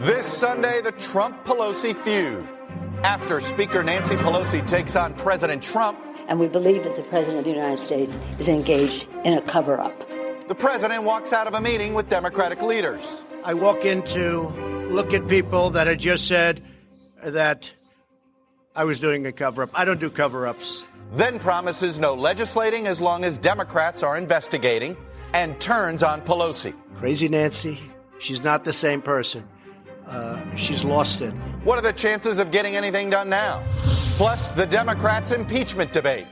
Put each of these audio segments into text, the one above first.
This Sunday, the Trump-Pelosi feud. After Speaker Nancy Pelosi takes on President Trump. And we believe that the President of the United States is engaged in a cover-up. The president walks out of a meeting with Democratic leaders. I walk in to look at people that had just said that I was doing a cover-up. I don't do cover-ups. Then promises no legislating as long as Democrats are investigating, and turns on Pelosi. Crazy Nancy. She's not the same person. She's lost it. What are the chances of getting anything done now? Plus, the Democrats' impeachment debate.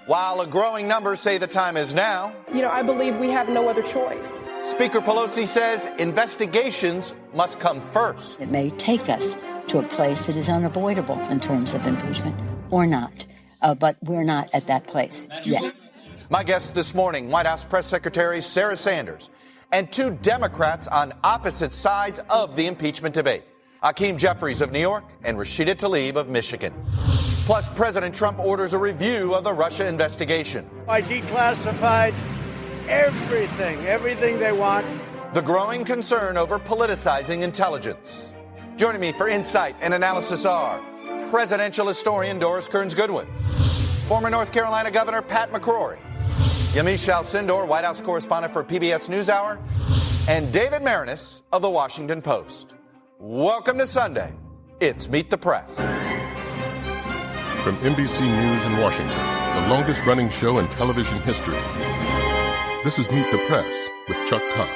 While a growing number say the time is now. I believe we have no other choice. Speaker Pelosi says investigations must come first. It may take us to a place that is unavoidable in terms of impeachment, or not. But we're not at that place yet. My guest this morning, White House Press Secretary Sarah Sanders, and two Democrats on opposite sides of the impeachment debate. Hakeem Jeffries of New York and Rashida Tlaib of Michigan. Plus, President Trump orders a review of the Russia investigation. I declassified everything they want. The growing concern over politicizing intelligence. Joining me for insight and analysis are presidential historian Doris Kearns Goodwin, former North Carolina Governor Pat McCrory, Yamiche Alcindor, White House correspondent for PBS NewsHour, and David Maraniss of The Washington Post. Welcome to Sunday. It's Meet the Press. From NBC News in Washington, the longest-running show in television history, this is Meet the Press with Chuck Todd.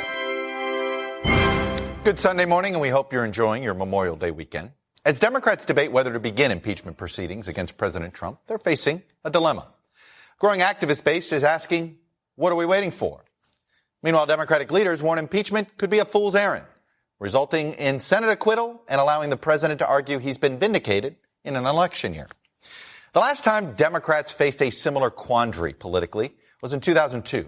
Good Sunday morning, and we hope you're enjoying your Memorial Day weekend. As Democrats debate whether to begin impeachment proceedings against President Trump, they're facing a dilemma. Growing activist base is asking, what are we waiting for? Meanwhile, Democratic leaders warn impeachment could be a fool's errand, resulting in Senate acquittal and allowing the president to argue he's been vindicated in an election year. The last time Democrats faced a similar quandary politically was in 2002.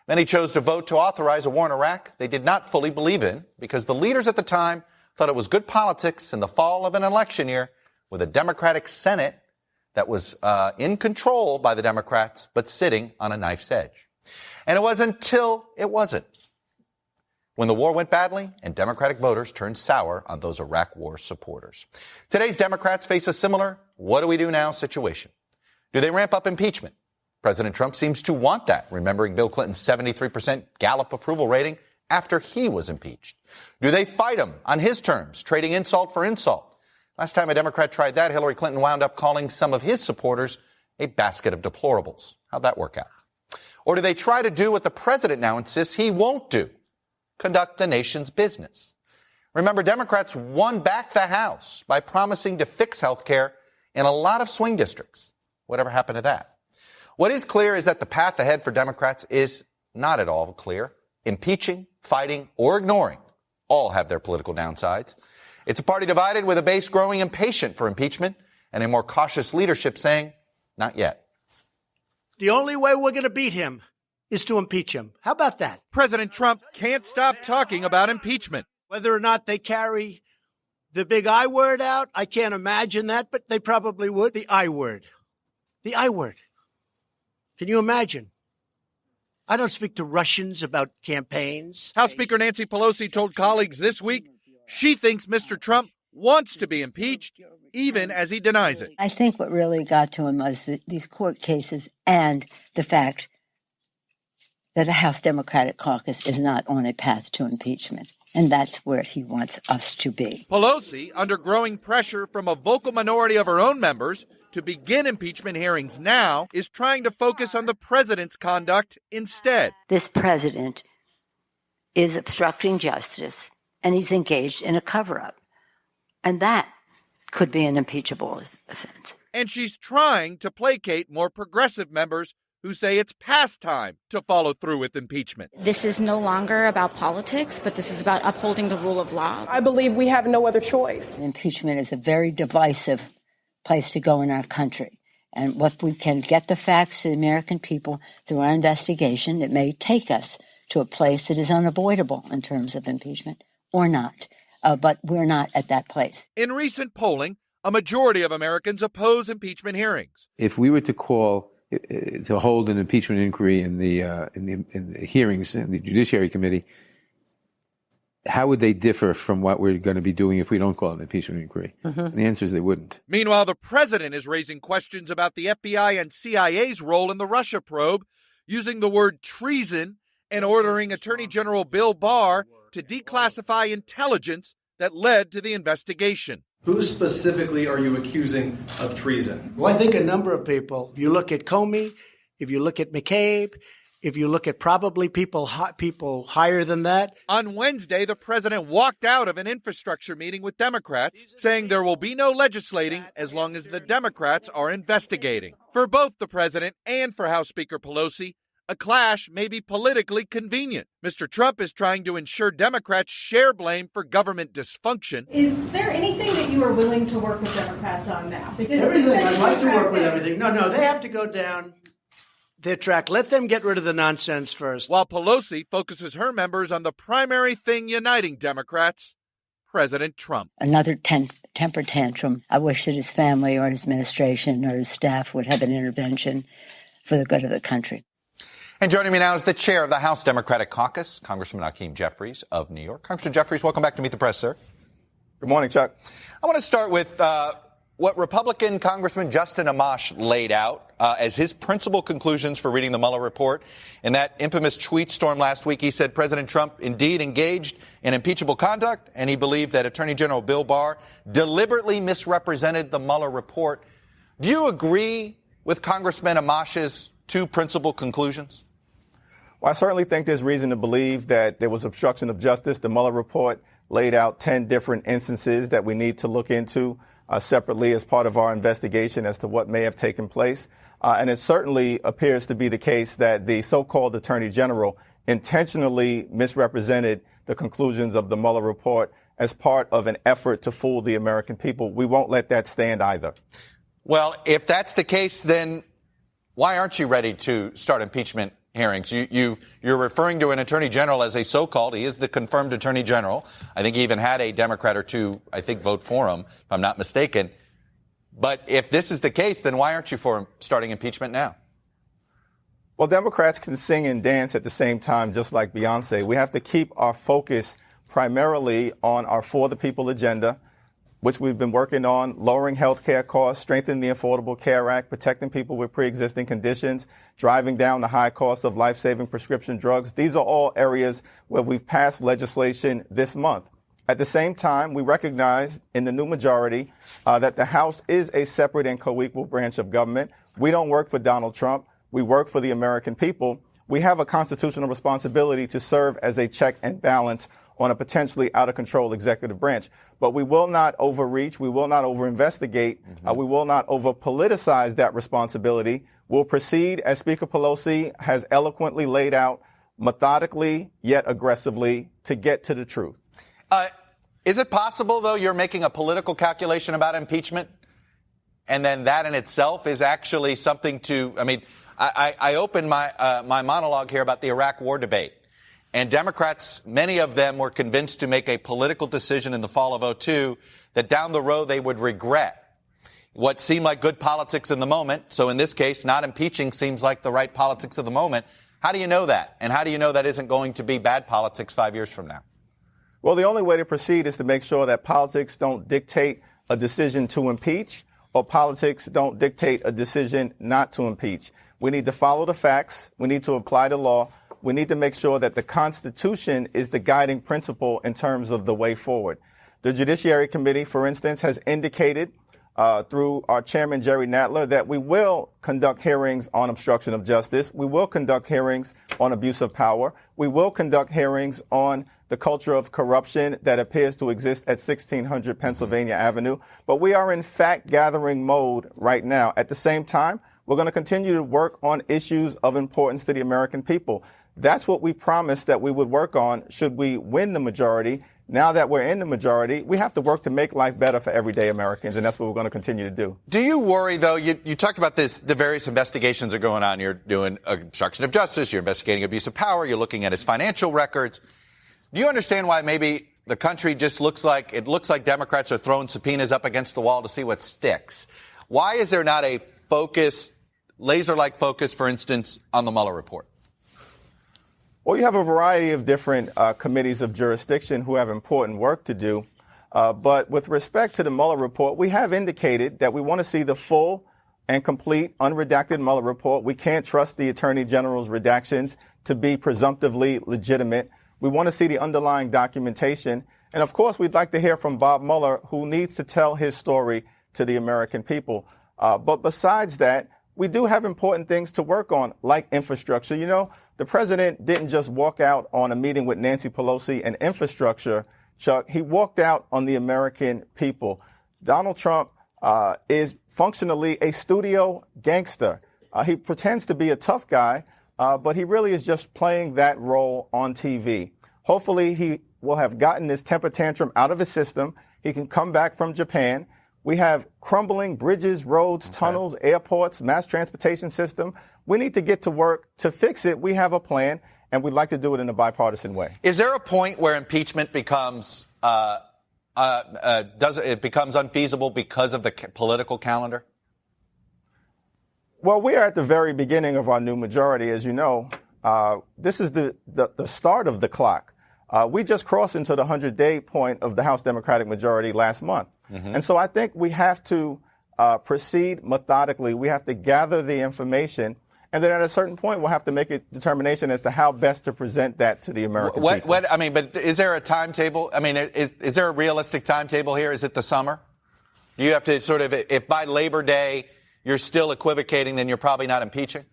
Many chose to vote to authorize a war in Iraq they did not fully believe in because the leaders at the time thought it was good politics in the fall of an election year with a Democratic Senate that was in control by the Democrats but sitting on a knife's edge. And it was until it wasn't. When the war went badly and Democratic voters turned sour on those Iraq war supporters. Today's Democrats face a similar what do we do now situation. Do they ramp up impeachment? President Trump seems to want that, remembering Bill Clinton's 73% Gallup approval rating after he was impeached. Do they fight him on his terms, trading insult for insult? Last time a Democrat tried that, Hillary Clinton wound up calling some of his supporters a basket of deplorables. How'd that work out? Or do they try to do what the president now insists he won't do? Conduct the nation's business. Remember, Democrats won back the House by promising to fix health care in a lot of swing districts. Whatever happened to that? What is clear is that the path ahead for Democrats is not at all clear. Impeaching, fighting, or ignoring all have their political downsides. It's a party divided with a base growing impatient for impeachment and a more cautious leadership saying, not yet. The only way we're going to beat him is to impeach him. How about that? President Trump can't stop talking about impeachment. Whether or not they carry the big I word out, I can't imagine that, but they probably would. The I word. The I word. Can you imagine? I don't speak to Russians about campaigns. House Speaker Nancy Pelosi told colleagues this week she thinks Mr. Trump wants to be impeached, even as he denies it. I think what really got to him was these court cases and the fact that the House Democratic Caucus is not on a path to impeachment. And that's where he wants us to be. Pelosi, under growing pressure from a vocal minority of her own members to begin impeachment hearings now, is trying to focus on the president's conduct instead. This president is obstructing justice, and he's engaged in a cover-up. And that could be an impeachable offense. And she's trying to placate more progressive members who say it's past time to follow through with impeachment. This is no longer about politics, but this is about upholding the rule of law. I believe we have no other choice. Impeachment is a very divisive place to go in our country. And what we can get the facts to the American people through our investigation, it may take us to a place that is unavoidable in terms of impeachment or not. But we're not at that place. In recent polling, a majority of Americans oppose impeachment hearings. If we were to hold an impeachment inquiry in the hearings in the Judiciary Committee, how would they differ from what we're going to be doing if we don't call it an impeachment inquiry? And the answer is they wouldn't. Meanwhile, the president is raising questions about the FBI and CIA's role in the Russia probe, using the word treason and ordering Attorney General Bill Barr to declassify intelligence that led to the investigation. Who specifically are you accusing of treason? Well, I think a number of people. If you look at Comey, if you look at McCabe, if you look at probably people higher than that. On Wednesday, the president walked out of an infrastructure meeting with Democrats, saying there will be no legislating as long as the Democrats are investigating. For both the president and for House Speaker Pelosi, a clash may be politically convenient. Mr. Trump is trying to ensure Democrats share blame for government dysfunction. Is there anything that you are willing to work with Democrats on now? Because everything. I'd like to work with everything. No, they have to go down their track. Let them get rid of the nonsense first. While Pelosi focuses her members on the primary thing uniting Democrats, President Trump. Another temper tantrum. I wish that his family or his administration or his staff would have an intervention for the good of the country. And joining me now is the chair of the House Democratic Caucus, Congressman Hakeem Jeffries of New York. Congressman Jeffries, welcome back to Meet the Press, sir. Good morning, Chuck. I want to start with what Republican Congressman Justin Amash laid out as his principal conclusions for reading the Mueller report. In that infamous tweet storm last week, he said President Trump indeed engaged in impeachable conduct, and he believed that Attorney General Bill Barr deliberately misrepresented the Mueller report. Do you agree with Congressman Amash's two principal conclusions? Well, I certainly think there's reason to believe that there was obstruction of justice. The Mueller report laid out 10 different instances that we need to look into separately as part of our investigation as to what may have taken place. And it certainly appears to be the case that the so-called Attorney General intentionally misrepresented the conclusions of the Mueller report as part of an effort to fool the American people. We won't let that stand either. Well, if that's the case, then why aren't you ready to start impeachment hearings? You're referring to an attorney general as a so-called. He is the confirmed attorney general. I think he even had a Democrat or two, vote for him, if I'm not mistaken. But if this is the case, then why aren't you for starting impeachment now? Well, Democrats can sing and dance at the same time, just like Beyonce. We have to keep our focus primarily on our For the People agenda, which we've been working on, lowering health care costs, strengthening the Affordable Care Act, protecting people with pre-existing conditions, driving down the high cost of life-saving prescription drugs. These are all areas where we've passed legislation this month. At the same time, we recognize in the new majority that the House is a separate and co-equal branch of government. We don't work for Donald Trump. We work for the American people. We have a constitutional responsibility to serve as a check and balance on a potentially out-of-control executive branch. But we will not overreach. We will not over-investigate. We will not over-politicize that responsibility. We'll proceed, as Speaker Pelosi has eloquently laid out, methodically yet aggressively, to get to the truth. Is it possible, though, you're making a political calculation about impeachment, and then that in itself is actually something to, I opened my monologue here about the Iraq war debate. And Democrats, many of them were convinced to make a political decision in the fall of 2002 that down the road they would regret what seemed like good politics in the moment. So in this case, not impeaching seems like the right politics of the moment. How do you know that? And how do you know that isn't going to be bad politics 5 years from now? Well, the only way to proceed is to make sure that politics don't dictate a decision to impeach or politics don't dictate a decision not to impeach. We need to follow the facts. We need to apply the law. We need to make sure that the Constitution is the guiding principle in terms of the way forward. The Judiciary Committee, for instance, has indicated through our chairman, Jerry Nadler, that we will conduct hearings on obstruction of justice. We will conduct hearings on abuse of power. We will conduct hearings on the culture of corruption that appears to exist at 1600 Pennsylvania Avenue. But we are in fact-gathering mode right now. At the same time, we're going to continue to work on issues of importance to the American people. That's what we promised that we would work on should we win the majority. Now that we're in the majority, we have to work to make life better for everyday Americans, and that's what we're going to continue to do. Do you worry, though, you talked about this, the various investigations are going on. You're doing obstruction of justice, you're investigating abuse of power, you're looking at his financial records. Do you understand why maybe the country just looks like Democrats are throwing subpoenas up against the wall to see what sticks? Why is there not a focus, laser-like focus, for instance, on the Mueller report? Well, you have a variety of different committees of jurisdiction who have important work to do. But with respect to the Mueller report, we have indicated that we want to see the full and complete unredacted Mueller report. We can't trust the Attorney General's redactions to be presumptively legitimate. We want to see the underlying documentation. And of course, we'd like to hear from Bob Mueller, who needs to tell his story to the American people. But besides that, we do have important things to work on, like infrastructure. You know, the president didn't just walk out on a meeting with Nancy Pelosi and infrastructure, Chuck. He walked out on the American people. Donald Trump is functionally a studio gangster. He pretends to be a tough guy, but he really is just playing that role on TV. Hopefully, he will have gotten this temper tantrum out of his system. He can come back from Japan. We have crumbling bridges, roads, tunnels, airports, mass transportation system. We need to get to work to fix it. We have a plan, and we'd like to do it in a bipartisan way. Is there a point where impeachment becomes it becomes unfeasible because of the political calendar? Well, we are at the very beginning of our new majority, as you know. This is the start of the clock. We just crossed into the 100-day point of the House Democratic majority last month. Mm-hmm. And so I think we have to proceed methodically. We have to gather the information. And then at a certain point, we'll have to make a determination as to how best to present that to the American people. But is there a timetable? I mean, is there a realistic timetable here? Is it the summer? You have to sort of, if by Labor Day you're still equivocating, then you're probably not impeaching?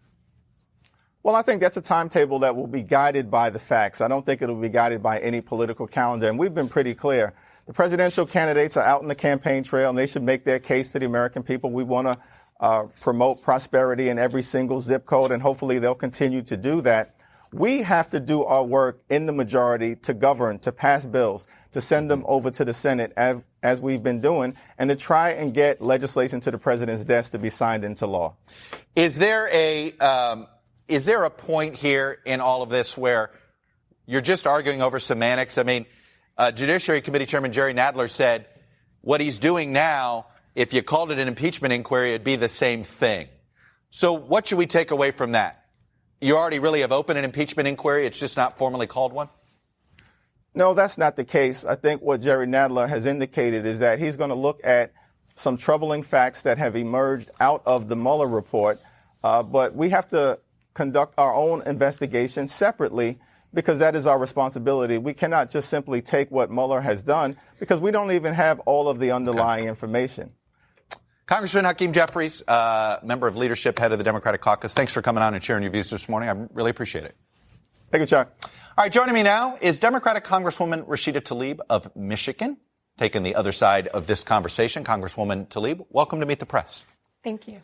Well, I think that's a timetable that will be guided by the facts. I don't think it will be guided by any political calendar. And we've been pretty clear. The presidential candidates are out in the campaign trail, and they should make their case to the American people. We want to promote prosperity in every single zip code, and hopefully they'll continue to do that. We have to do our work in the majority to govern, to pass bills, to send them over to the Senate as we've been doing, and to try and get legislation to the president's desk to be signed into law. Is there a point here in all of this where you're just arguing over semantics? I mean, Judiciary Committee Chairman Jerry Nadler said what he's doing now, if you called it an impeachment inquiry, it'd be the same thing. So what should we take away from that? You already really have opened an impeachment inquiry. It's just not formally called one? No, that's not the case. I think what Jerry Nadler has indicated is that he's going to look at some troubling facts that have emerged out of the Mueller report. But we have to conduct our own investigation separately because that is our responsibility. We cannot just simply take what Mueller has done because we don't even have all of the underlying information. Congressman Hakeem Jeffries, member of leadership, head of the Democratic Caucus, thanks for coming on and sharing your views this morning. I really appreciate it. Thank you, Chuck. All right, joining me now is Democratic Congresswoman Rashida Tlaib of Michigan, taking the other side of this conversation. Congresswoman Tlaib, welcome to Meet the Press. Thank you.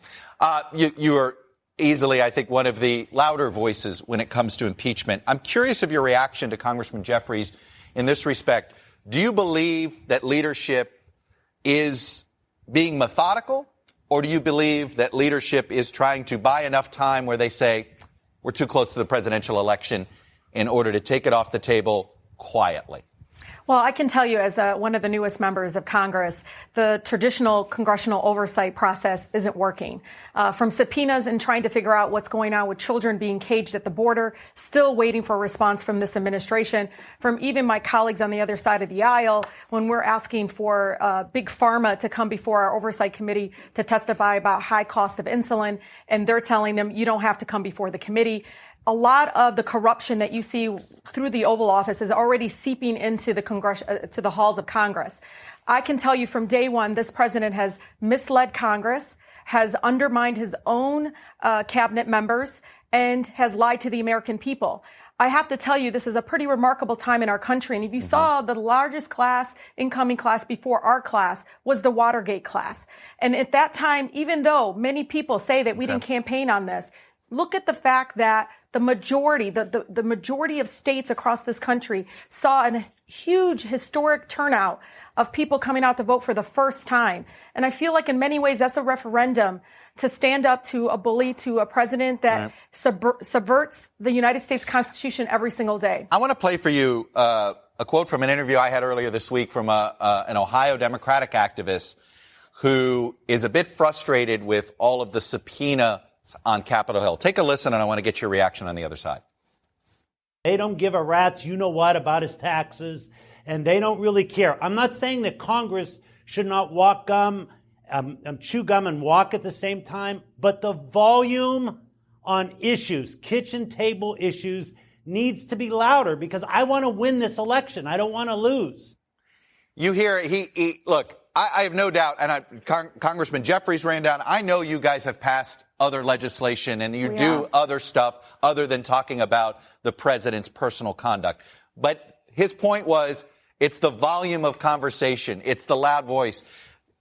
You are easily, I think, one of the louder voices when it comes to impeachment. I'm curious of your reaction to Congressman Jeffries in this respect. Do you believe that leadership is being methodical, or do you believe that leadership is trying to buy enough time where they say we're too close to the presidential election in order to take it off the table quietly? Well, I can tell you as one of the newest members of Congress, the traditional congressional oversight process isn't working. From subpoenas and trying to figure out what's going on with children being caged at the border, still waiting for a response from this administration, from even my colleagues on the other side of the aisle, when we're asking for Big Pharma to come before our oversight committee to testify about high cost of insulin, and they're telling them you don't have to come before the committee. A lot of the corruption that you see through the Oval Office is already seeping into to the halls of Congress. I can tell you from day one, this president has misled Congress, has undermined his own cabinet members, and has lied to the American people. I have to tell you, this is a pretty remarkable time in our country. And if you saw the largest incoming class before our class was the Watergate class. And at that time, even though many people say that we didn't campaign on this, look at the fact that the majority of states across this country saw a huge historic turnout of people coming out to vote for the first time. And I feel like in many ways that's a referendum to stand up to a bully, to a president that subverts the United States Constitution every single day. I want to play for you a quote from an interview I had earlier this week from an Ohio Democratic activist who is a bit frustrated with all of the subpoena on Capitol Hill. Take a listen, and I want to get your reaction on the other side. They don't give a rat's you-know-what about his taxes, and they don't really care. I'm not saying that Congress should not chew gum and walk at the same time, but the volume on issues, kitchen table issues, needs to be louder because I want to win this election. I don't want to lose. You hear, look, I have no doubt, and Congressman Jeffries ran down, I know you guys have passed other legislation and you do other stuff other than talking about the president's personal conduct. But his point was, it's the volume of conversation, it's the loud voice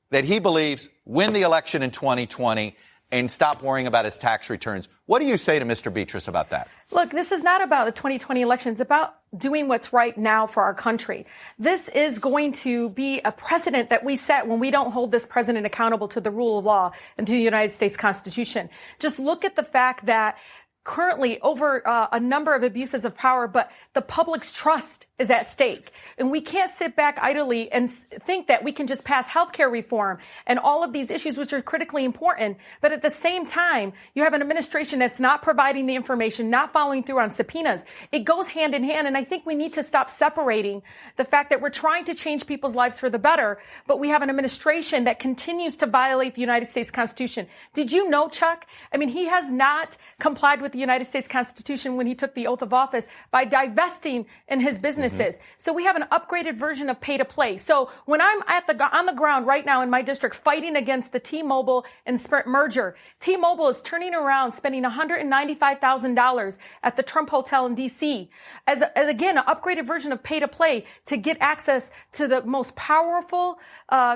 that he believes win the election in 2020 and stop worrying about his tax returns. What do you say to Mr. Beatrice about that? Look, this is not about the 2020 election. It's about doing what's right now for our country. This is going to be a precedent that we set when we don't hold this president accountable to the rule of law and to the United States Constitution. Just look at the fact that currently over a number of abuses of power, but the public's trust is at stake. And we can't sit back idly and think that we can just pass healthcare reform and all of these issues, which are critically important. But at the same time, you have an administration that's not providing the information, not following through on subpoenas. It goes hand in hand. And I think we need to stop separating the fact that we're trying to change people's lives for the better, but we have an administration that continues to violate the United States Constitution. Did you know, Chuck? I mean, he has not complied with the United States Constitution when he took the oath of office by divesting in his businesses. So we have an upgraded version of pay to play. So when I'm on the ground right now in my district fighting against the T-Mobile and Sprint merger, T-Mobile is turning around spending $195,000 at the Trump Hotel in D.C. as again, an upgraded version of pay to play to get access to the most powerful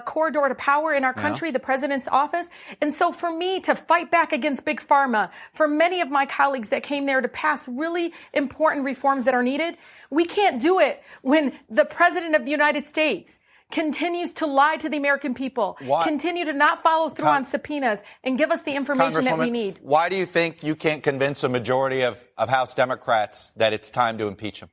corridor to power in our country, the president's office. And so for me to fight back against Big Pharma, for many of my colleagues that came there to pass really important reforms that are needed, we can't do it when the president of the United States continues to lie to the American people, continue to not follow through on subpoenas, and give us the information that we need. Why do you think you can't convince a majority of House Democrats that it's time to impeach him?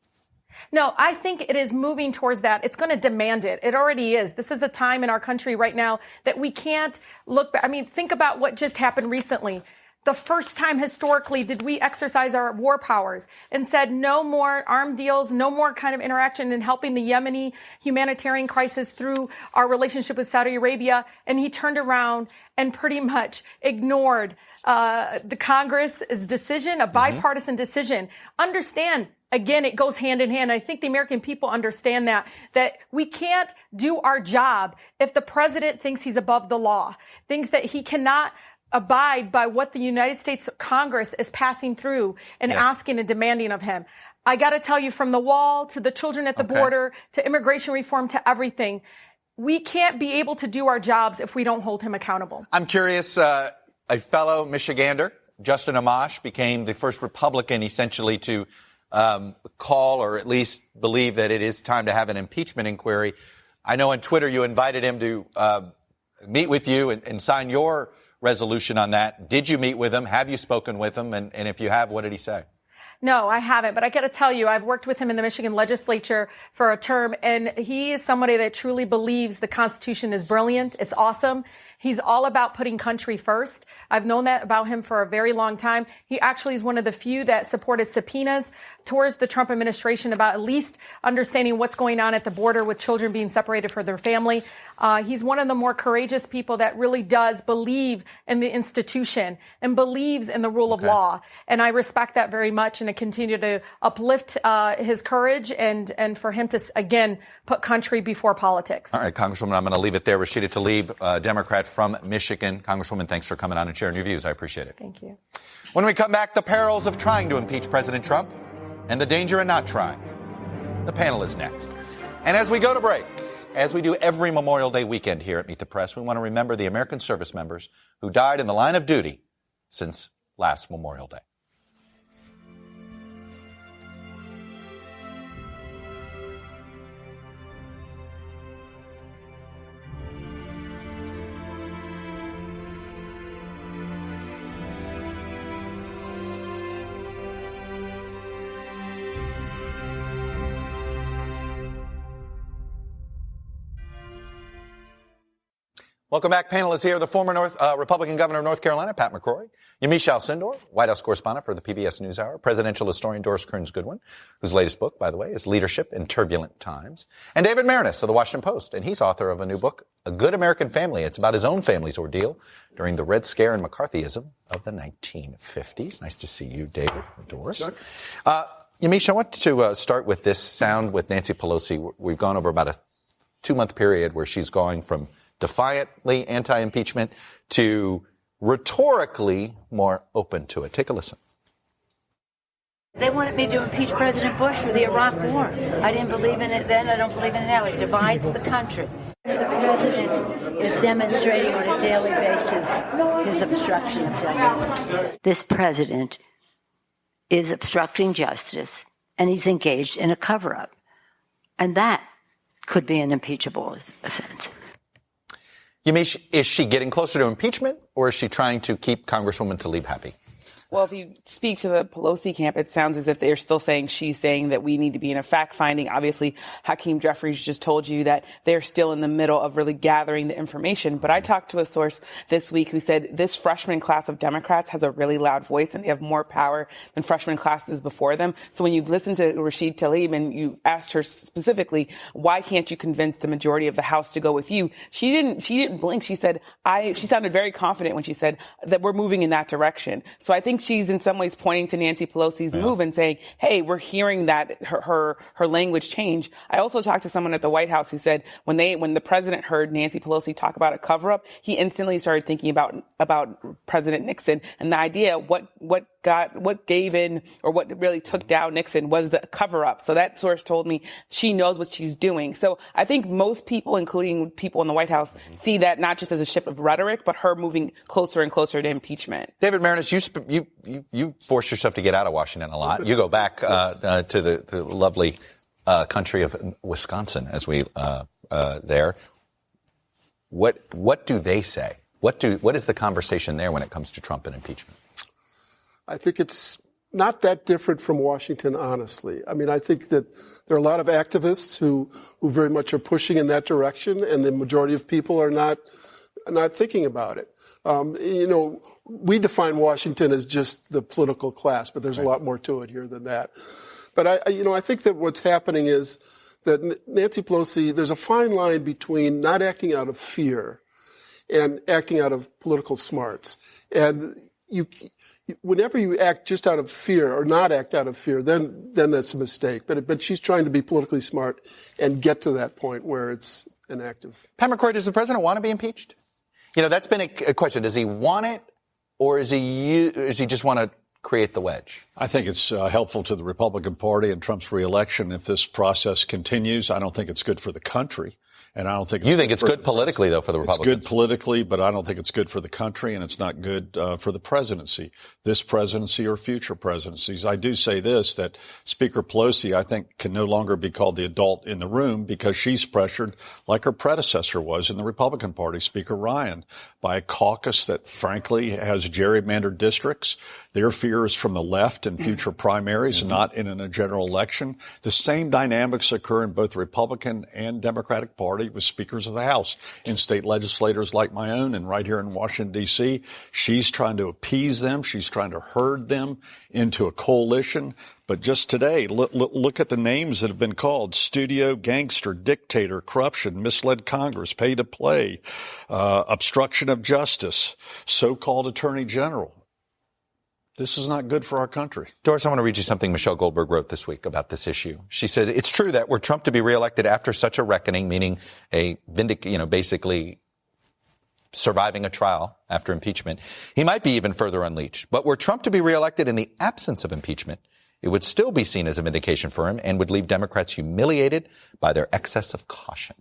No, I think it is moving towards that. It's going to demand it. It already is. This is a time in our country right now that we can't look back. I mean, think about what just happened recently. The first time historically did we exercise our war powers and said no more armed deals, no more kind of interaction in helping the Yemeni humanitarian crisis through our relationship with Saudi Arabia. And he turned around and pretty much ignored the Congress's decision, a bipartisan decision. Understand, again, it goes hand in hand. I think the American people understand that we can't do our job if the president thinks he's above the law, thinks that he cannot abide by what the United States Congress is passing through and asking and demanding of him. I got to tell you, from the wall to the children at the border to immigration reform to everything, we can't be able to do our jobs if we don't hold him accountable. I'm curious, a fellow Michigander, Justin Amash, became the first Republican essentially to call or at least believe that it is time to have an impeachment inquiry. I know on Twitter you invited him to meet with you and sign your resolution on that. Did you meet with him? Have you spoken with him? And if you have, what did he say? No, I haven't. But I got to tell you, I've worked with him in the Michigan legislature for a term, and he is somebody that truly believes the Constitution is brilliant. It's awesome. He's all about putting country first. I've known that about him for a very long time. He actually is one of the few that supported subpoenas towards the Trump administration about at least understanding what's going on at the border with children being separated from their family. He's one of the more courageous people that really does believe in the institution and believes in the rule of law. And I respect that very much, and I continue to uplift his courage and for him to, again, put country before politics. All right, Congresswoman, I'm going to leave it there. Rashida Tlaib, Democrat from Michigan. Congresswoman, thanks for coming on and sharing your views. I appreciate it. Thank you. When we come back, the perils of trying to impeach President Trump and the danger in not trying. The panel is next. And as we go to break, as we do every Memorial Day weekend here at Meet the Press, we want to remember the American service members who died in the line of duty since last Memorial Day. Welcome back. Panelists here. The former Republican governor of North Carolina, Pat McCrory. Yamiche Alcindor, White House correspondent for the PBS NewsHour. Presidential historian Doris Kearns Goodwin, whose latest book, by the way, is Leadership in Turbulent Times. And David Maraniss of the Washington Post. And he's author of a new book, A Good American Family. It's about his own family's ordeal during the Red Scare and McCarthyism of the 1950s. Nice to see you, David, Doris. Yamiche, I want to start with this sound with Nancy Pelosi. We've gone over about a 2-month period where she's going from defiantly anti-impeachment to rhetorically more open to it. Take a listen. They wanted me to impeach President Bush for the Iraq War. I didn't believe in it then. I don't believe in it now. It divides the country. The president is demonstrating on a daily basis his obstruction of justice. This president is obstructing justice, and he's engaged in a cover-up. And that could be an impeachable offense. Yamiche, is she getting closer to impeachment, or is she trying to keep Congresswoman Tlaib happy? Well, if you speak to the Pelosi camp, it sounds as if they're still saying she's saying that we need to be in a fact-finding. Obviously, Hakeem Jeffries just told you that they're still in the middle of really gathering the information. But I talked to a source this week who said this freshman class of Democrats has a really loud voice and they have more power than freshman classes before them. So when you've listened to Rashida Tlaib and you asked her specifically, why can't you convince the majority of the House to go with you? She didn't blink. She said, she sounded very confident when she said that we're moving in that direction. So I think she's in some ways pointing to Nancy Pelosi's move and saying, hey, we're hearing that her language change. I also talked to someone at the White House who said when the president heard Nancy Pelosi talk about a cover-up, he instantly started thinking about President Nixon and the idea what gave in or what really took down Nixon was the cover-up. So that source told me she knows what she's doing. So I think most people, including people in the White House, see that not just as a shift of rhetoric, but her moving closer and closer to impeachment. David Maraniss, you force yourself to get out of Washington a lot. You go back to the lovely country of Wisconsin as we there. What do they say? What is the conversation there when it comes to Trump and impeachment? I think it's not that different from Washington, honestly. I mean, I think that there are a lot of activists who very much are pushing in that direction, and the majority of people are not thinking about it. We define Washington as just the political class, but there's a lot more to it here than that. But I think that what's happening is that Nancy Pelosi, there's a fine line between not acting out of fear and acting out of political smarts. And whenever you act just out of fear or not act out of fear, then that's a mistake. But she's trying to be politically smart and get to that point where it's inactive. Pat McCrory, does the president want to be impeached? That's been a question. Does he want it, or is he just want to create the wedge? I think it's helpful to the Republican Party and Trump's reelection if this process continues. I don't think it's good for the country. And I don't think you think it's good politically, though, for the Republicans. It's good politically, but I don't think it's good for the country, and it's not good for the presidency, this presidency or future presidencies. I do say this, that Speaker Pelosi, I think, can no longer be called the adult in the room because she's pressured, like her predecessor was in the Republican Party, Speaker Ryan, by a caucus that, frankly, has gerrymandered districts. Their fear is from the left in future primaries, not in a general election. The same dynamics occur in both the Republican and Democratic Party with speakers of the House and state legislators like my own and right here in Washington, D.C. She's trying to appease them. She's trying to herd them into a coalition. But just today, look at the names that have been called: studio, gangster, dictator, corruption, misled Congress, pay to play, obstruction of justice, so-called Attorney General. This is not good for our country. Doris, I want to read you something Michelle Goldberg wrote this week about this issue. She said, it's true that were Trump to be reelected after such a reckoning, meaning basically surviving a trial after impeachment, he might be even further unleashed. But were Trump to be reelected in the absence of impeachment, it would still be seen as a vindication for him and would leave Democrats humiliated by their excess of caution.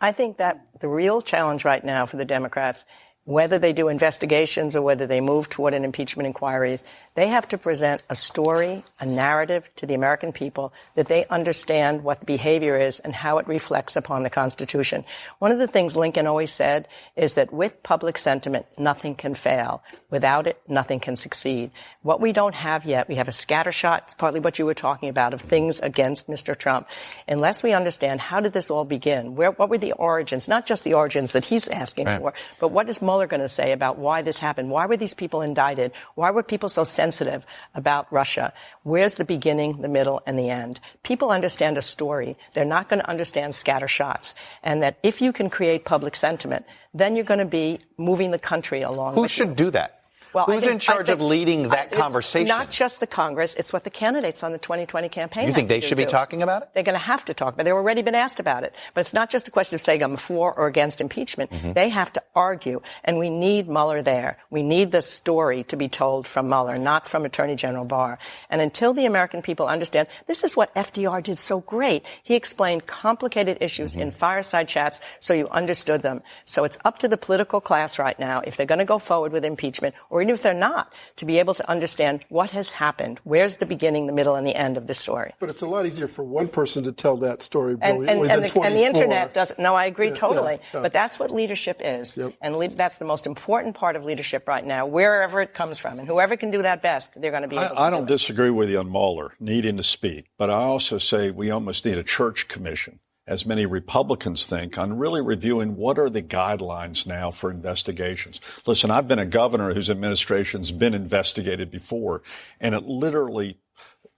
I think that the real challenge right now for the Democrats whether they do investigations or whether they move toward an impeachment inquiry, they have to present a story, a narrative to the American people that they understand what the behavior is and how it reflects upon the Constitution. One of the things Lincoln always said is that with public sentiment, nothing can fail. Without it, nothing can succeed. What we don't have yet, we have a scattershot, it's partly what you were talking about, of things against Mr. Trump. Unless we understand how did this all begin, what were the origins, not just the origins that he's asking for, but what is Mueller going to say about why this happened? Why were these people indicted? Why were people so sensitive about Russia? Where's the beginning, the middle, and the end? People understand a story. They're not going to understand scattershots. And that if you can create public sentiment, then you're going to be moving the country along. Who should do that? Well, who's in charge of leading that conversation? It's not just the Congress. It's what the candidates on the 2020 campaign You think they should be talking about it? They're going to have to talk about it. They've already been asked about it. But it's not just a question of saying I'm for or against impeachment. Mm-hmm. They have to argue. And we need Mueller there. We need the story to be told from Mueller, not from Attorney General Barr. And until the American people understand, this is what FDR did so great. He explained complicated issues in fireside chats so you understood them. So it's up to the political class right now, if they're going to go forward with impeachment, or even if they're not, to be able to understand what has happened. Where's the beginning, the middle, and the end of the story? But it's a lot easier for one person to tell that story brilliantly than 24. And the Internet doesn't. No, I agree totally. Yeah. But that's what leadership is. Yep. And that's the most important part of leadership right now, wherever it comes from. And whoever can do that best, they're going to be able to I don't disagree with you on Mueller needing to speak. But I also say we almost need a church commission, as many Republicans think, on really reviewing what are the guidelines now for investigations. Listen, I've been a governor whose administration's been investigated before, and it literally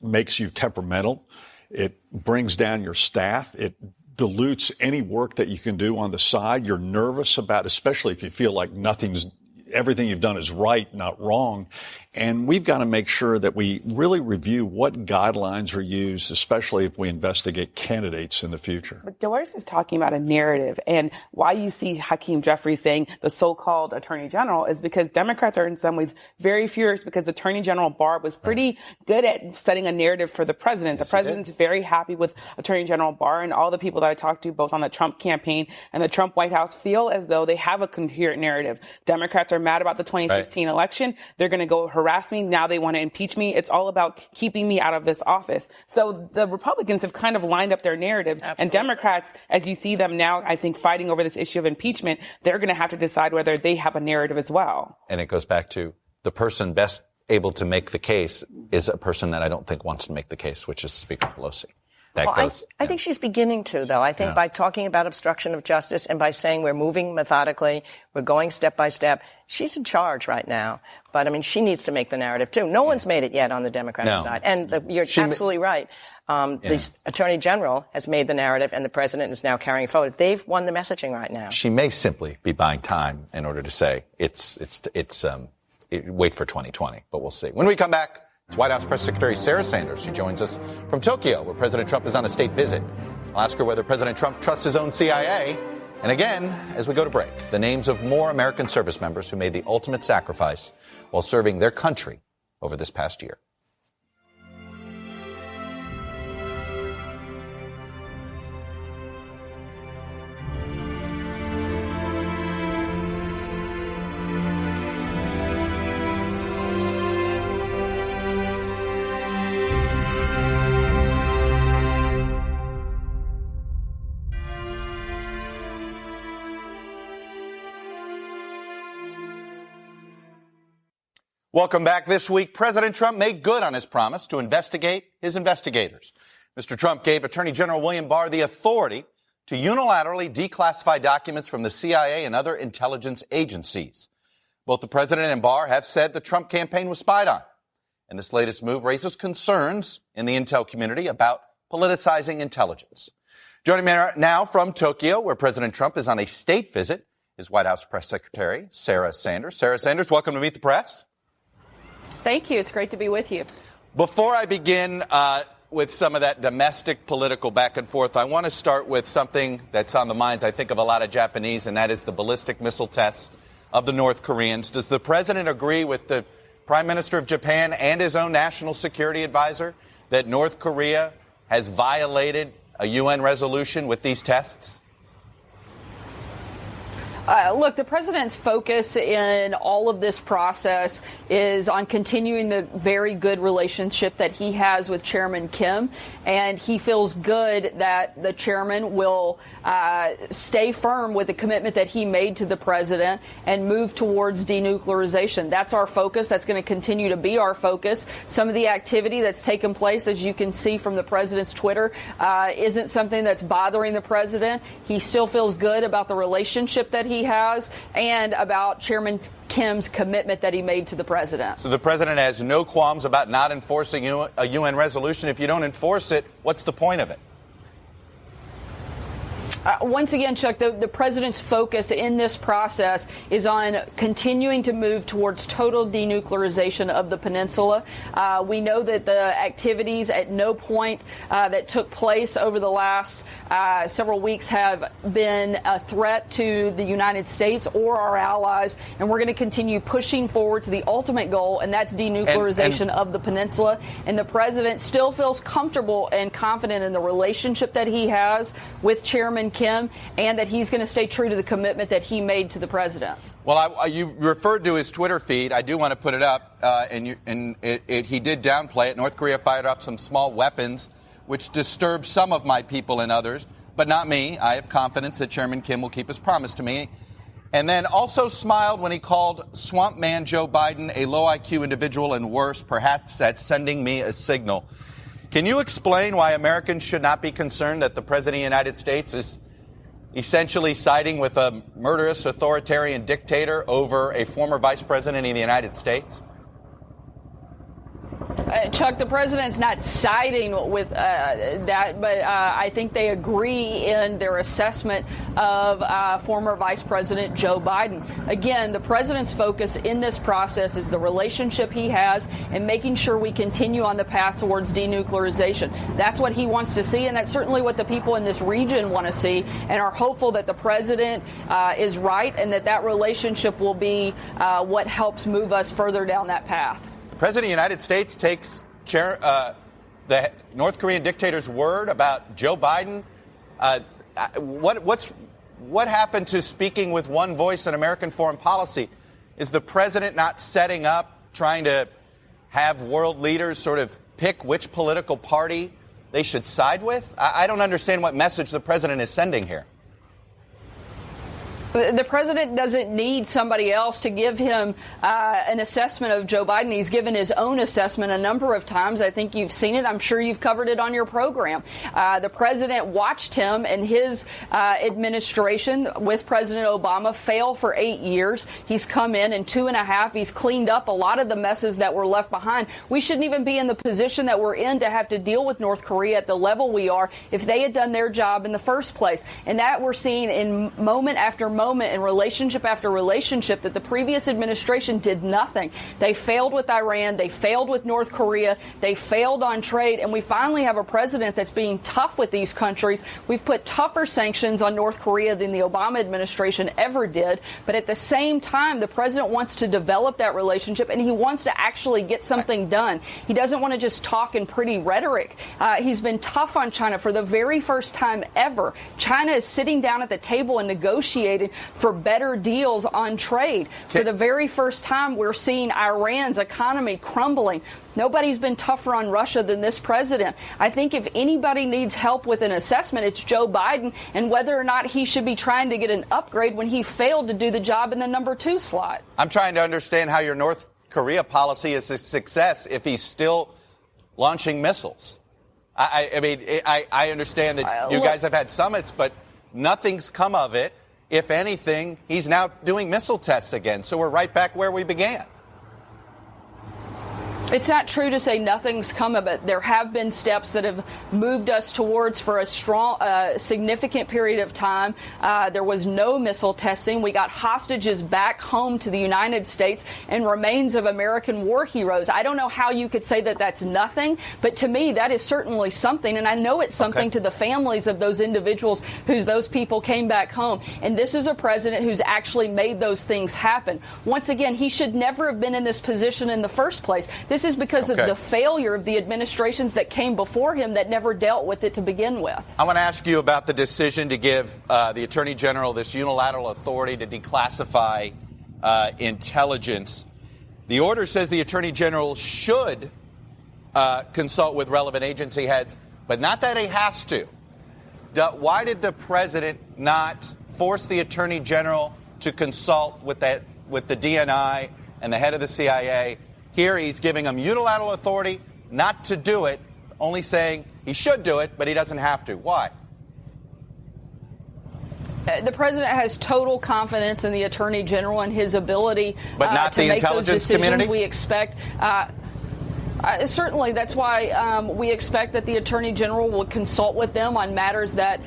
makes you temperamental. It brings down your staff. It dilutes any work that you can do on the side. You're nervous about, especially if you feel like everything you've done is right, not wrong. And we've got to make sure that we really review what guidelines are used, especially if we investigate candidates in the future. But Doris is talking about a narrative, and why you see Hakeem Jeffries saying the so-called Attorney General is because Democrats are in some ways very furious because Attorney General Barr was pretty good at setting a narrative for the president. Yes, the president's very happy with Attorney General Barr, and all the people that I talked to, both on the Trump campaign and the Trump White House, feel as though they have a coherent narrative. Democrats are mad about the 2016 election. They're going to go harass me. Now they want to impeach me. It's all about keeping me out of this office. So the Republicans have kind of lined up their narrative. Absolutely. And Democrats, as you see them now, I think, fighting over this issue of impeachment, they're going to have to decide whether they have a narrative as well. And it goes back to the person best able to make the case is a person that I don't think wants to make the case, which is Speaker Pelosi. I think she's beginning to, though. I think by talking about obstruction of justice and by saying we're moving methodically, we're going step by step, she's in charge right now. But, I mean, she needs to make the narrative, too. No one's made it yet on the Democratic side. And you're absolutely right. The Attorney General has made the narrative, and the President is now carrying it forward. They've won the messaging right now. She may simply be buying time in order to say wait for 2020, but we'll see. When we come back, it's White House Press Secretary Sarah Sanders. She joins us from Tokyo, where President Trump is on a state visit. I'll ask her whether President Trump trusts his own CIA. And again, as we go to break, the names of more American service members who made the ultimate sacrifice while serving their country over this past year. Welcome back. This week, President Trump made good on his promise to investigate his investigators. Mr. Trump gave Attorney General William Barr the authority to unilaterally declassify documents from the CIA and other intelligence agencies. Both the president and Barr have said the Trump campaign was spied on. And this latest move raises concerns in the intel community about politicizing intelligence. Joining me now from Tokyo, where President Trump is on a state visit, is White House Press Secretary Sarah Sanders. Sarah Sanders, welcome to Meet the Press. Thank you. It's great to be with you. Before I begin with some of that domestic political back and forth, I want to start with something that's on the minds, I think, of a lot of Japanese, and that is the ballistic missile tests of the North Koreans. Does the president agree with the Prime Minister of Japan and his own national security advisor that North Korea has violated a UN resolution with these tests? Look, the president's focus in all of this process is on continuing the very good relationship that he has with Chairman Kim, and he feels good that the chairman will stay firm with the commitment that he made to the president and move towards denuclearization. That's our focus. That's going to continue to be our focus. Some of the activity that's taken place, as you can see from the president's Twitter, isn't something that's bothering the president. He still feels good about the relationship that he has and about Chairman Kim's commitment that he made to the president. So the president has no qualms about not enforcing a UN resolution. If you don't enforce it, what's the point of it? Once again, Chuck, the president's focus in this process is on continuing to move towards total denuclearization of the peninsula. We know that the activities at no point that took place over the last several weeks have been a threat to the United States or our allies, and we're going to continue pushing forward to the ultimate goal, and that's denuclearization of the peninsula. And the president still feels comfortable and confident in the relationship that he has with Chairman Kim, and that he's going to stay true to the commitment that he made to the president. Well, you referred to his Twitter feed. I do want to put it up, he did downplay it. North Korea fired off some small weapons, which disturbed some of my people and others, but not me. I have confidence that Chairman Kim will keep his promise to me. And then also smiled when he called swamp man Joe Biden a low IQ individual and worse. Perhaps that's sending me a signal. Can you explain why Americans should not be concerned that the President of the United States is essentially siding with a murderous authoritarian dictator over a former vice president of the United States? Chuck, the president's not siding with that, but I think they agree in their assessment of former Vice President Joe Biden. Again, the president's focus in this process is the relationship he has and making sure we continue on the path towards denuclearization. That's what he wants to see, and that's certainly what the people in this region want to see, and are hopeful that the president is right and that relationship will be what helps move us further down that path. The President of the United States takes the North Korean dictator's word about Joe Biden. What happened to speaking with one voice in American foreign policy? Is the president not setting up, trying to have world leaders sort of pick which political party they should side with? I don't understand what message the president is sending here. The president doesn't need somebody else to give him an assessment of Joe Biden. He's given his own assessment a number of times. I think you've seen it. I'm sure you've covered it on your program. The president watched him and his administration with President Obama fail for 8 years. He's come in 2.5. He's cleaned up a lot of the messes that were left behind. We shouldn't even be in the position that we're in to have to deal with North Korea at the level we are if they had done their job in the first place. And that we're seeing in moment after moment and relationship after relationship that the previous administration did nothing. They failed with Iran. They failed with North Korea. They failed on trade. And we finally have a president that's being tough with these countries. We've put tougher sanctions on North Korea than the Obama administration ever did. But at the same time, the president wants to develop that relationship, and he wants to actually get something done. He doesn't want to just talk in pretty rhetoric. He's been tough on China for the very first time ever. China is sitting down at the table and negotiating for better deals on trade. For the very first time, we're seeing Iran's economy crumbling. Nobody's been tougher on Russia than this president. I think if anybody needs help with an assessment, it's Joe Biden, and whether or not he should be trying to get an upgrade when he failed to do the job in the number 2 slot. I'm trying to understand how your North Korea policy is a success if he's still launching missiles. I understand that you guys have had summits, but nothing's come of it. If anything, he's now doing missile tests again. So we're right back where we began. It's not true to say nothing's come of it. There have been steps that have moved us towards, for a strong, significant period of time. There was no missile testing. We got hostages back home to the United States and remains of American war heroes. I don't know how you could say that that's nothing, but to me, that is certainly something. And I know it's something to the families of those individuals those people came back home. And this is a president who's actually made those things happen. Once again, he should never have been in this position in the first place. This This is because of the failure of the administrations that came before him that never dealt with it to begin with. I want to ask you about the decision to give the Attorney General this unilateral authority to declassify intelligence. The order says the Attorney General should consult with relevant agency heads, but not that he has to. Why did the president not force the Attorney General to consult with the D-N.Y and the head of the CIA? Here he's giving him unilateral authority not to do it, only saying he should do it, but he doesn't have to. Why? The president has total confidence in the Attorney General and his ability but not to the make those intelligence decisions. community? We expect. Certainly, that's why we expect that the Attorney General will consult with them on matters that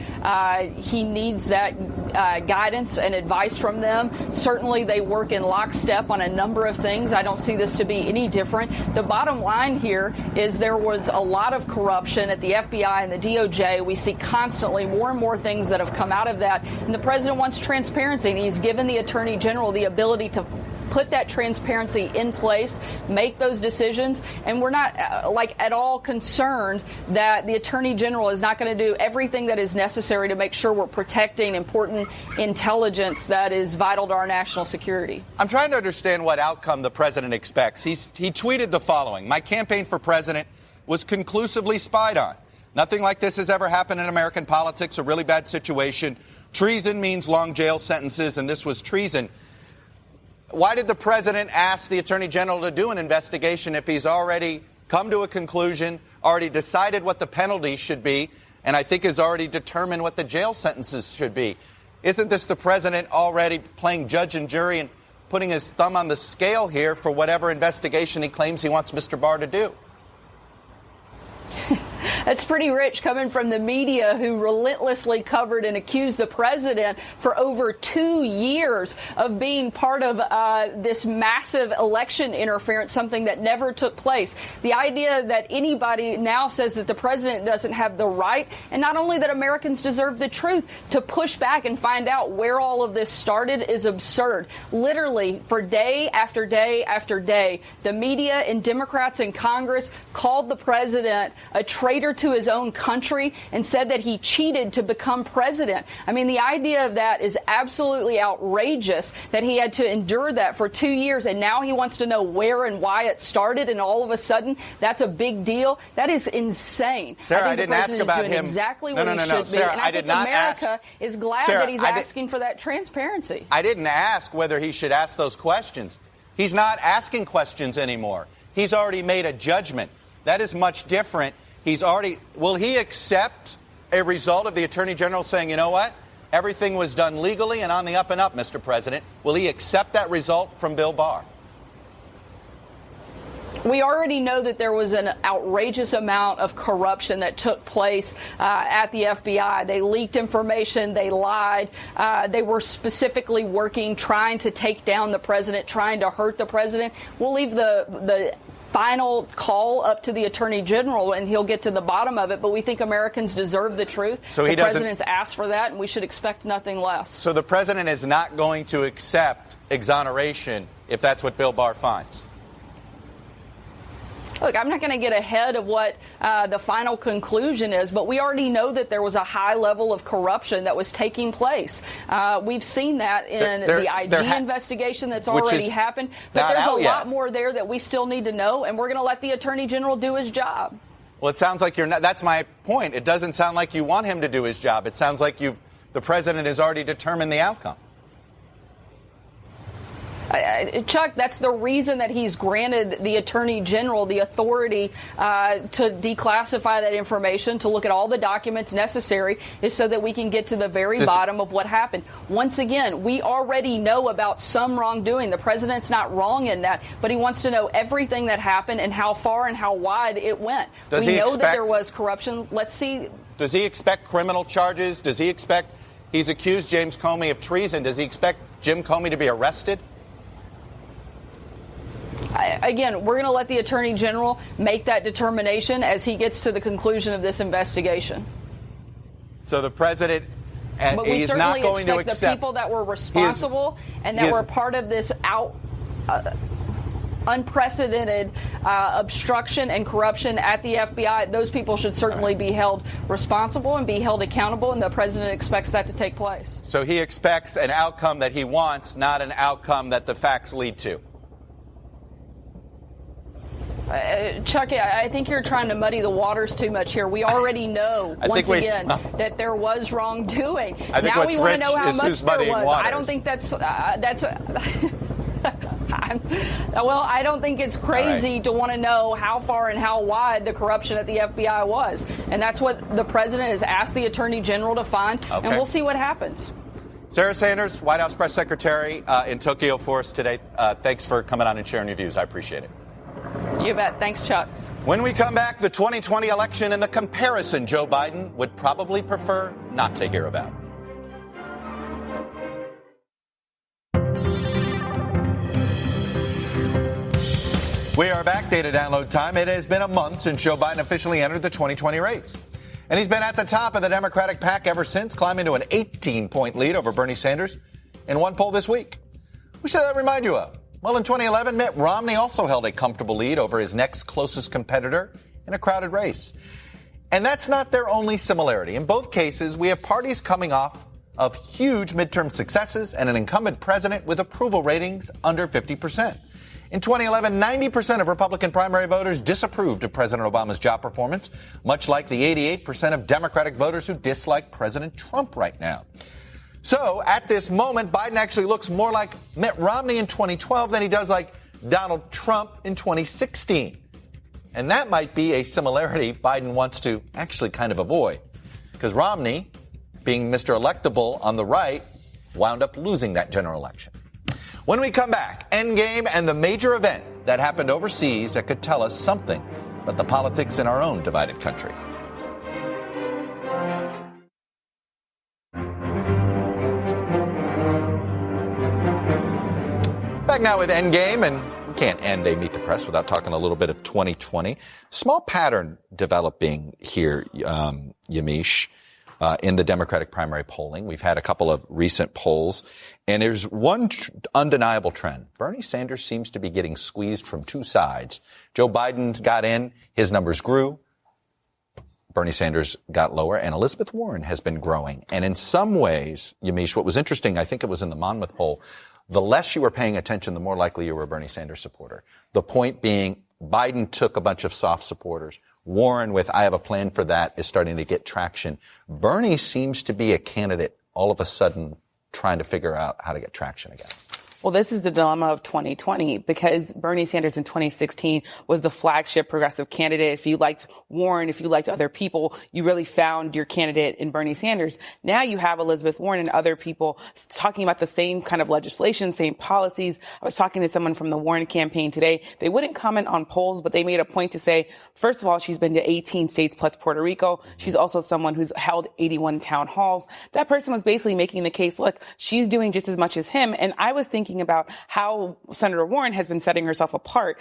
he needs that guidance and advice from them. Certainly, they work in lockstep on a number of things. I don't see this to be any different. The bottom line here is there was a lot of corruption at the FBI and the DOJ. We see constantly more and more things that have come out of that. And the president wants transparency, and he's given the Attorney General the ability to put that transparency in place, make those decisions, and we're not at all concerned that the Attorney General is not going to do everything that is necessary to make sure we're protecting important intelligence that is vital to our national security. I'm trying to understand what outcome the president expects. He tweeted the following: "My campaign for president was conclusively spied on. Nothing like this has ever happened in American politics, a really bad situation. Treason means long jail sentences, and this was treason." Why did the president ask the Attorney General to do an investigation if he's already come to a conclusion, already decided what the penalty should be, and I think has already determined what the jail sentences should be? Isn't this the president already playing judge and jury and putting his thumb on the scale here for whatever investigation he claims he wants Mr. Barr to do? That's pretty rich coming from the media, who relentlessly covered and accused the president for over 2 years of being part of this massive election interference, something that never took place. The idea that anybody now says that the president doesn't have the right, and not only that Americans deserve the truth, to push back and find out where all of this started is absurd. Literally, for day after day after day, the media and Democrats in Congress called the president a traitor to his own country and said that he cheated to become president. I mean, the idea of that is absolutely outrageous, that he had to endure that for 2 years, and now he wants to know where and why it started, and all of a sudden that's a big deal. That is insane. Sarah, I think I didn't ask about him. Exactly what he should Sarah, be. And I think America is glad that he's asking for that transparency. I didn't ask whether he should ask those questions. He's not asking questions anymore. He's already made a judgment. That is much different. Will he accept a result of the Attorney General saying, you know what, everything was done legally and on the up and up, Mr. President? Will he accept that result from Bill Barr? We already know that there was an outrageous amount of corruption that took place at the FBI. They leaked information. They lied. They were specifically working, trying to take down the president, trying to hurt the president. We'll leave the final call up to the Attorney General, and he'll get to the bottom of it. But we think Americans deserve the truth. So the president's asked for that, and we should expect nothing less. So the president is not going to accept exoneration if that's what Bill Barr finds? Look, I'm not going to get ahead of what the final conclusion is, but we already know that there was a high level of corruption that was taking place. We've seen that in the IG investigation that's already happened. But there's a lot more there that we still need to know, and we're going to let the Attorney General do his job. Well, it sounds like you're not. That's my point. It doesn't sound like you want him to do his job. It sounds like the president has already determined the outcome. Chuck, that's the reason that he's granted the Attorney General the authority to declassify that information, to look at all the documents necessary, is so that we can get to the very bottom of what happened. Once again, we already know about some wrongdoing. The president's not wrong in that, but he wants to know everything that happened and how far and how wide it went. We know that there was corruption. Let's see. Does he expect criminal charges? Does he expect, he's accused James Comey of treason. Does he expect Jim Comey to be arrested? Again, we're going to let the Attorney General make that determination as he gets to the conclusion of this investigation. So the president, but we he's certainly not going to accept the people that were responsible and that were part of this unprecedented obstruction and corruption at the FBI. Those people should certainly be held responsible and be held accountable, and the president expects that to take place. So he expects an outcome that he wants, not an outcome that the facts lead to. Chuck, I think you're trying to muddy the waters too much here. We already know, that there was wrongdoing. Now we want to know how much there was. I don't think well, I don't think it's crazy to want to know how far and how wide the corruption at the FBI was. And that's what the president has asked the Attorney General to find, and we'll see what happens. Sarah Sanders, White House Press Secretary in Tokyo for us today. Thanks for coming on and sharing your views. I appreciate it. You bet. Thanks, Chuck. When we come back, the 2020 election and the comparison Joe Biden would probably prefer not to hear about. We are back. Data download time. It has been a month since Joe Biden officially entered the 2020 race. And he's been at the top of the Democratic pack ever since, climbing to an 18-point lead over Bernie Sanders in one poll this week. What should that remind you of? Well, in 2011, Mitt Romney also held a comfortable lead over his next closest competitor in a crowded race. And that's not their only similarity. In both cases, we have parties coming off of huge midterm successes and an incumbent president with approval ratings under 50%. In 2011, 90% of Republican primary voters disapproved of President Obama's job performance, much like the 88% of Democratic voters who dislike President Trump right now. So, at this moment, Biden actually looks more like Mitt Romney in 2012 than he does like Donald Trump in 2016. And that might be a similarity Biden wants to actually kind of avoid. Because Romney, being Mr. Electable on the right, wound up losing that general election. When we come back, Endgame and the major event that happened overseas that could tell us something about the politics in our own divided country. Back now with Endgame, and we can't end a Meet the Press without talking a little bit of 2020. Small pattern developing here, Yamiche, in the Democratic primary polling. We've had a couple of recent polls, and there's one undeniable trend. Bernie Sanders seems to be getting squeezed from two sides. Joe Biden got in, his numbers grew. Bernie Sanders got lower, and Elizabeth Warren has been growing. And in some ways, Yamiche, what was interesting, I think it was in the Monmouth poll, the less you were paying attention, the more likely you were a Bernie Sanders supporter. The point being, Biden took a bunch of soft supporters. Warren, with I have a plan for that, is starting to get traction. Bernie seems to be a candidate all of a sudden trying to figure out how to get traction again. Well, this is the dilemma of 2020 because Bernie Sanders in 2016 was the flagship progressive candidate. If you liked Warren, if you liked other people, you really found your candidate in Bernie Sanders. Now you have Elizabeth Warren and other people talking about the same kind of legislation, same policies. I was talking to someone from the Warren campaign today. They wouldn't comment on polls, but they made a point to say, first of all, she's been to 18 states plus Puerto Rico. She's also someone who's held 81 town halls. That person was basically making the case, look, she's doing just as much as him. And I was thinking about how Senator Warren has been setting herself apart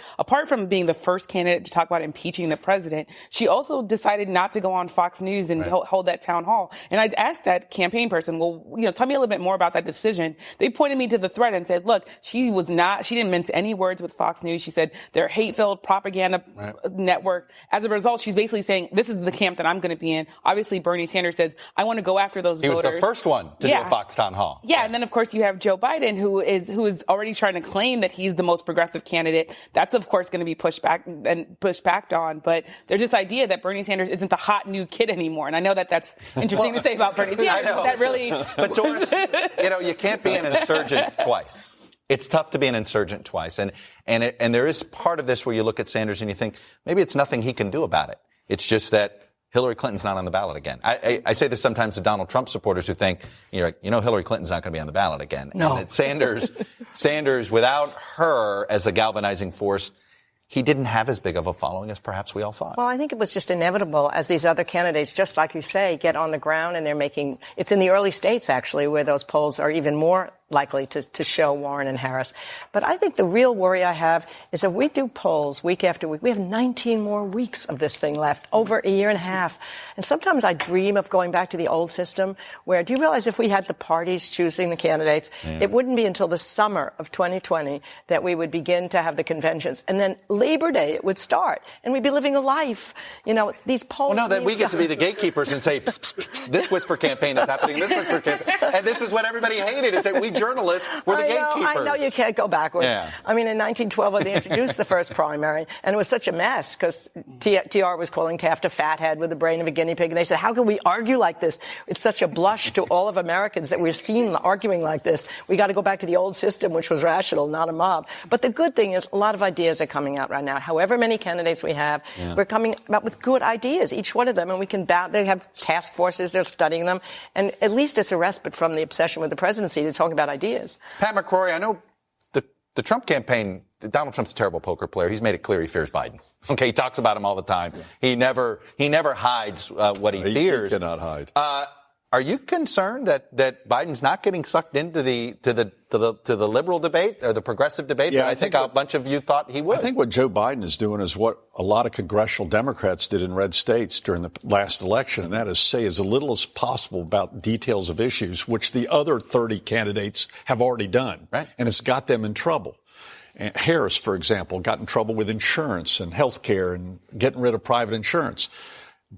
from being the first candidate to talk about impeaching the president. She also decided not to go on Fox News and hold that town hall. And I asked that campaign person, well, tell me a little bit more about that decision. They pointed me to the thread and said, look, she didn't mince any words with Fox News. She said they're hate-filled propaganda network. As a result, she's basically saying, this is the camp that I'm going to be in. Obviously, Bernie Sanders says, I want to go after those voters. He was the first one to do a Fox town hall. Yeah. And then, of course, you have Joe Biden, who is already trying to claim that he's the most progressive candidate. That's, of course, going to be pushed back on. But there's this idea that Bernie Sanders isn't the hot new kid anymore. And I know that that's interesting to say about Bernie Sanders. I know. That really. But Doris, you can't be an insurgent twice. It's tough to be an insurgent twice. And there is part of this where you look at Sanders and you think maybe it's nothing he can do about it. It's just that Hillary Clinton's not on the ballot again. I say this sometimes to Donald Trump supporters who think, Hillary Clinton's not going to be on the ballot again. No. And Sanders, without her as a galvanizing force, he didn't have as big of a following as perhaps we all thought. Well, I think it was just inevitable as these other candidates, just like you say, get on the ground and it's in the early states, actually, where those polls are even more likely to show Warren and Harris. But I think the real worry I have is if we do polls week after week, we have 19 more weeks of this thing left, over a year and a half. And sometimes I dream of going back to the old system where, do you realize if we had the parties choosing the candidates, it wouldn't be until the summer of 2020 that we would begin to have the conventions. And then Labor Day, it would start. And we'd be living a life. You know, it's these polls. Well, no, then we get to be the gatekeepers and say, psst, psst, psst, this whisper campaign is happening, this whisper campaign. And this is what everybody hated, is that we journalists were the gatekeepers. I know you can't go backwards. Yeah. I mean, in 1912, when they introduced the first primary, and it was such a mess because TR was calling Taft a fathead with the brain of a guinea pig. And they said, how can we argue like this? It's such a blush to all of Americans that we're seen arguing like this. We got to go back to the old system, which was rational, not a mob. But the good thing is a lot of ideas are coming out right now. However many candidates we have, we're coming out with good ideas, each one of them. And we can they have task forces, they're studying them. And at least it's a respite from the obsession with the presidency to talk about ideas. Pat McCrory, I know the Trump campaign, Donald Trump's a terrible poker player. He's made it clear he fears Biden. Okay, he talks about him all the time. Yeah. He never hides what he fears. He cannot hide. Are you concerned that Biden's not getting sucked into the liberal debate or the progressive debate that I think a bunch of you thought he would? I think what Joe Biden is doing is what a lot of congressional Democrats did in red states during the last election, and that is say as little as possible about details of issues, which the other 30 candidates have already done. Right. And it's got them in trouble. And Harris, for example, got in trouble with insurance and health care and getting rid of private insurance.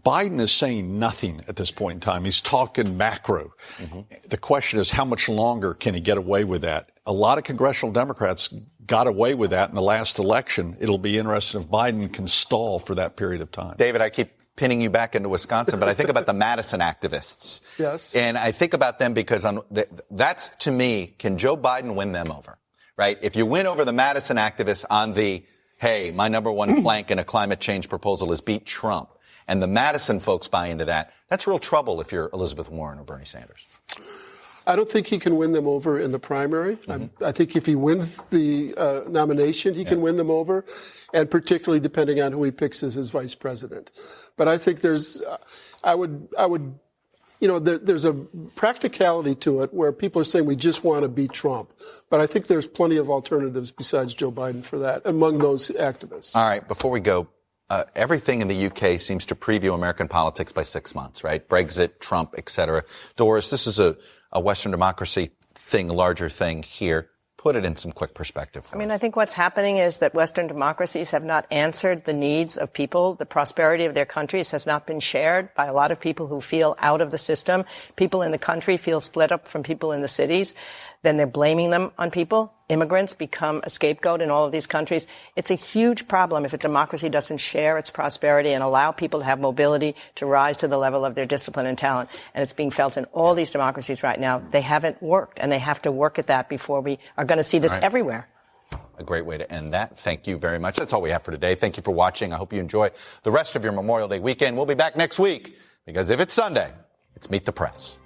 Biden is saying nothing at this point in time. He's talking macro. Mm-hmm. The question is, how much longer can he get away with that? A lot of congressional Democrats got away with that in the last election. It'll be interesting if Biden can stall for that period of time. David, I keep pinning you back into Wisconsin, but I think about the Madison activists. Yes. And I think about them because that's, to me, can Joe Biden win them over? Right? If you win over the Madison activists on the, hey, my number one plank in a climate change proposal is beat Trump, and the Madison folks buy into that, that's real trouble if you're Elizabeth Warren or Bernie Sanders. I don't think he can win them over in the primary. Mm-hmm. I think if he wins the nomination, he can win them over, and particularly depending on who he picks as his vice president. But I think there's a practicality to it where people are saying we just want to beat Trump. But I think there's plenty of alternatives besides Joe Biden for that among those activists. All right, before we go, everything in the UK seems to preview American politics by 6 months, right? Brexit, Trump, et cetera. Doris, this is a Western democracy thing, larger thing here. Put it in some quick perspective. I mean, I think what's happening is that Western democracies have not answered the needs of people. The prosperity of their countries has not been shared by a lot of people who feel out of the system. People in the country feel split up from people in the cities. Then they're blaming them on people. Immigrants become a scapegoat in all of these countries. It's a huge problem if a democracy doesn't share its prosperity and allow people to have mobility to rise to the level of their discipline and talent. And it's being felt in all these democracies right now. They haven't worked, and they have to work at that before we are going to see this everywhere. A great way to end that. Thank you very much. That's all we have for today. Thank you for watching. I hope you enjoy the rest of your Memorial Day weekend. We'll be back next week because if it's Sunday, it's Meet the Press.